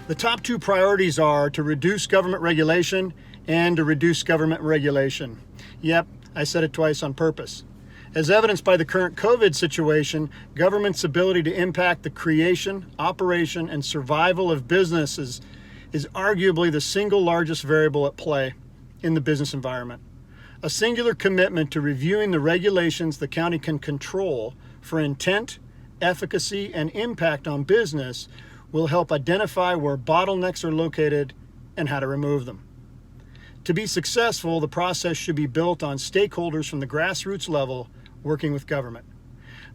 The top two priorities are to reduce government regulation and to reduce government regulation. Yep, I said it twice on purpose. As evidenced by the current COVID situation, government's ability to impact the creation, operation, and survival of businesses is arguably the single largest variable at play in the business environment. A singular commitment to reviewing the regulations the county can control for intent, efficacy, and impact on business will help identify where bottlenecks are located and how to remove them. To be successful, the process should be built on stakeholders from the grassroots level working with government.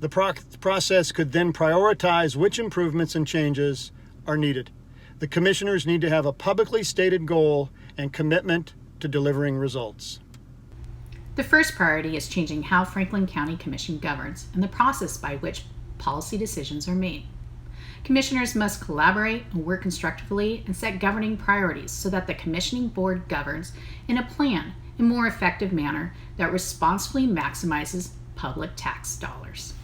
The process could then prioritize which improvements and changes are needed. The commissioners need to have a publicly stated goal and commitment to delivering results. The first priority is changing how Franklin County Commission governs and the process by which policy decisions are made. Commissioners must collaborate and work constructively and set governing priorities so that the commissioning board governs in a planned and more effective manner that responsibly maximizes public tax dollars.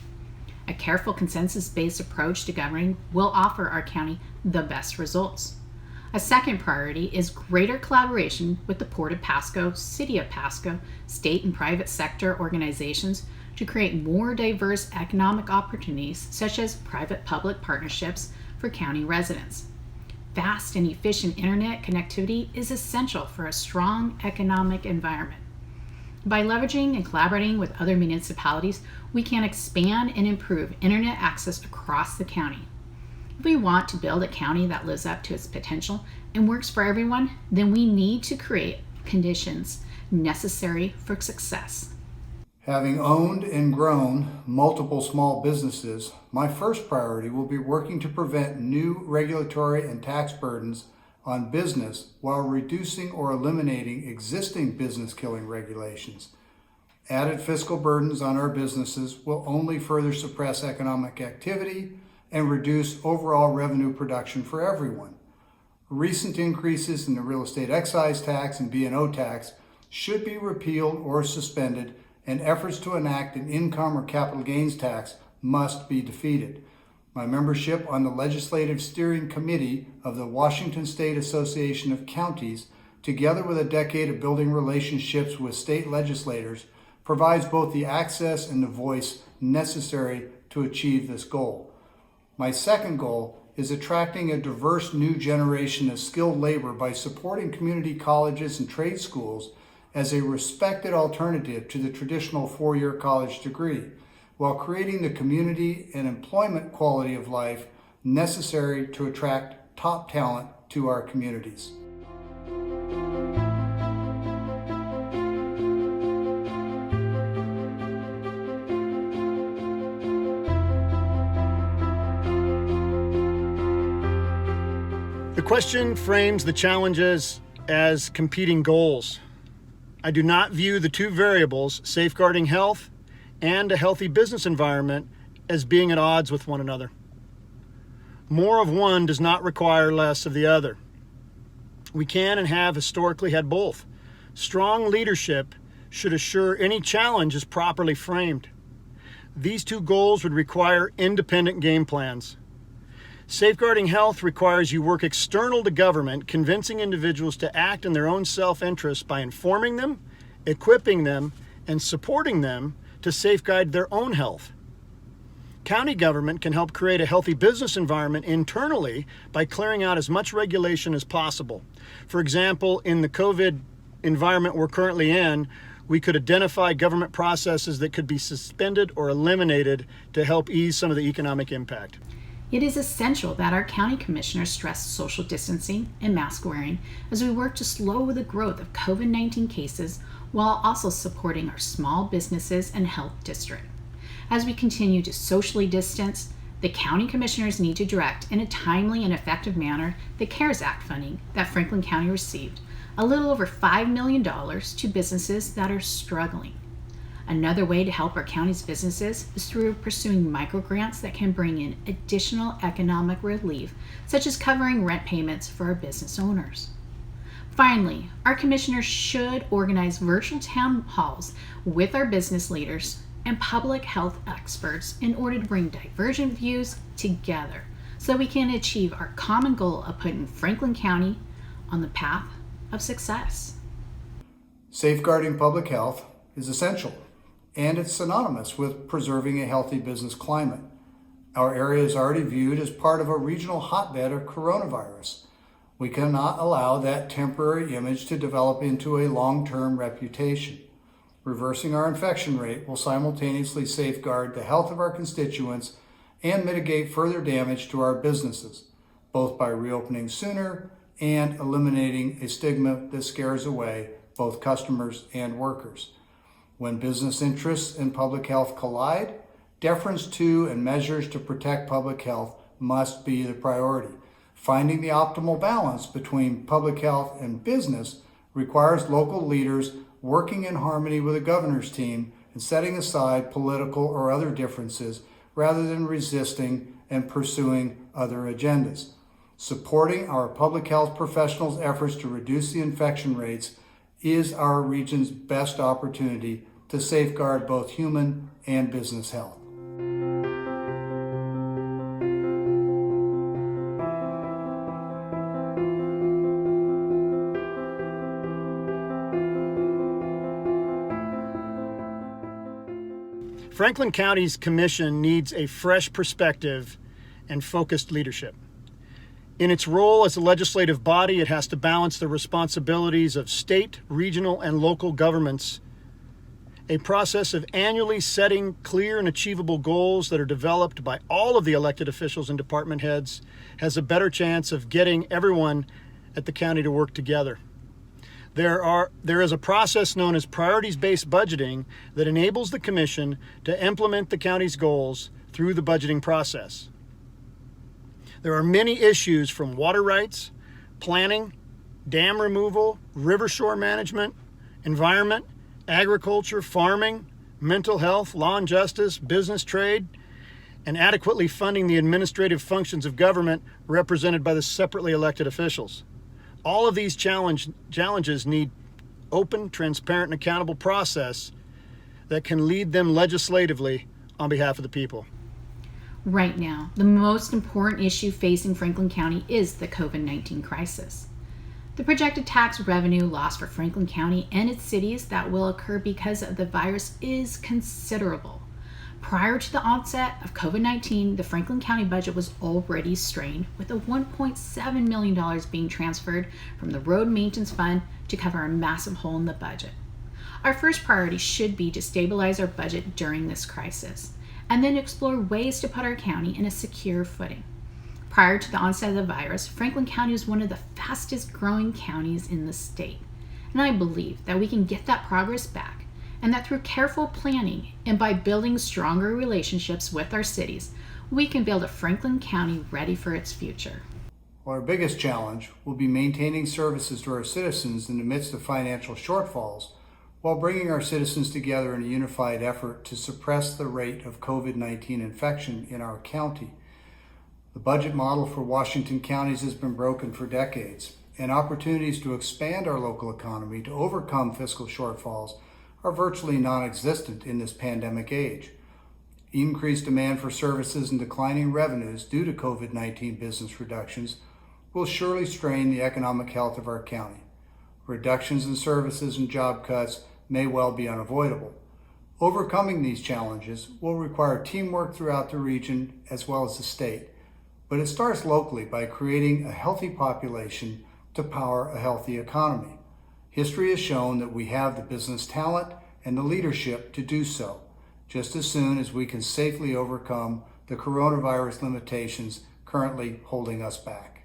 A careful consensus-based approach to governing will offer our county the best results. A second priority is greater collaboration with the Port of Pasco, City of Pasco, state and private sector organizations to create more diverse economic opportunities such as private-public partnerships for county residents. Fast and efficient internet connectivity is essential for a strong economic environment. By leveraging and collaborating with other municipalities, we can expand and improve internet access across the county. If we want to build a county that lives up to its potential and works for everyone, then we need to create conditions necessary for success. Having owned and grown multiple small businesses, my first priority will be working to prevent new regulatory and tax burdens on business while reducing or eliminating existing business-killing regulations. Added fiscal burdens on our businesses will only further suppress economic activity and reduce overall revenue production for everyone. Recent increases in the real estate excise tax and B&O tax should be repealed or suspended, and efforts to enact an income or capital gains tax must be defeated. My membership on the Legislative Steering Committee of the Washington State Association of Counties, together with a decade of building relationships with state legislators, provides both the access and the voice necessary to achieve this goal. My second goal is attracting a diverse new generation of skilled labor by supporting community colleges and trade schools as a respected alternative to the traditional four-year college degree, while creating the community and employment quality of life necessary to attract top talent to our communities. The question frames the challenges as competing goals. I do not view the two variables, safeguarding health and a healthy business environment, as being at odds with one another. More of one does not require less of the other. We can and have historically had both. Strong leadership should assure any challenge is properly framed. These two goals would require independent game plans. Safeguarding health requires you work external to government, convincing individuals to act in their own self-interest by informing them, equipping them, and supporting them to safeguard their own health. County government can help create a healthy business environment internally by clearing out as much regulation as possible. For example, in the COVID environment we're currently in, we could identify government processes that could be suspended or eliminated to help ease some of the economic impact. It is essential that our county commissioners stress social distancing and mask wearing as we work to slow the growth of COVID-19 cases while also supporting our small businesses and health district. As we continue to socially distance, the county commissioners need to direct in a timely and effective manner the CARES Act funding that Franklin County received, a little over $5 million to businesses that are struggling. Another way to help our county's businesses is through pursuing microgrants that can bring in additional economic relief, such as covering rent payments for our business owners. Finally, our commissioners should organize virtual town halls with our business leaders and public health experts in order to bring divergent views together so we can achieve our common goal of putting Franklin County on the path of success. Safeguarding public health is essential, and it's synonymous with preserving a healthy business climate. Our area is already viewed as part of a regional hotbed of coronavirus. We cannot allow that temporary image to develop into a long-term reputation. Reversing our infection rate will simultaneously safeguard the health of our constituents and mitigate further damage to our businesses, both by reopening sooner and eliminating a stigma that scares away both customers and workers. When business interests and public health collide, deference to and measures to protect public health must be the priority. Finding the optimal balance between public health and business requires local leaders working in harmony with the governor's team and setting aside political or other differences rather than resisting and pursuing other agendas. Supporting our public health professionals' efforts to reduce the infection rates is our region's best opportunity to safeguard both human and business health. Franklin County's commission needs a fresh perspective and focused leadership. In its role as a legislative body, it has to balance the responsibilities of state, regional, and local governments. A process of annually setting clear and achievable goals that are developed by all of the elected officials and department heads has a better chance of getting everyone at the county to work together. There is a process known as priorities-based budgeting that enables the commission to implement the county's goals through the budgeting process. There are many issues from water rights, planning, dam removal, river shore management, environment, agriculture, farming, mental health, law and justice, business, trade, and adequately funding the administrative functions of government represented by the separately elected officials. All of these challenges need open, transparent, and accountable process that can lead them legislatively on behalf of the people. Right now, the most important issue facing Franklin County is the COVID-19 crisis. The projected tax revenue loss for Franklin County and its cities that will occur because of the virus is considerable. Prior to the onset of COVID-19, the Franklin County budget was already strained, with a $1.7 million being transferred from the Road Maintenance Fund to cover a massive hole in the budget. Our first priority should be to stabilize our budget during this crisis, and then explore ways to put our county in a secure footing. Prior to the onset of the virus, Franklin County was one of the fastest growing counties in the state, and I believe that we can get that progress back, and that through careful planning and by building stronger relationships with our cities, we can build a Franklin County ready for its future. Well, our biggest challenge will be maintaining services to our citizens in the midst of financial shortfalls, while bringing our citizens together in a unified effort to suppress the rate of COVID-19 infection in our county. The budget model for Washington counties has been broken for decades, and opportunities to expand our local economy to overcome fiscal shortfalls are virtually non-existent in this pandemic age. Increased demand for services and declining revenues due to COVID-19 business reductions will surely strain the economic health of our county. Reductions in services and job cuts may well be unavoidable. Overcoming these challenges will require teamwork throughout the region as well as the state, but it starts locally by creating a healthy population to power a healthy economy. History has shown that we have the business talent and the leadership to do so, just as soon as we can safely overcome the coronavirus limitations currently holding us back.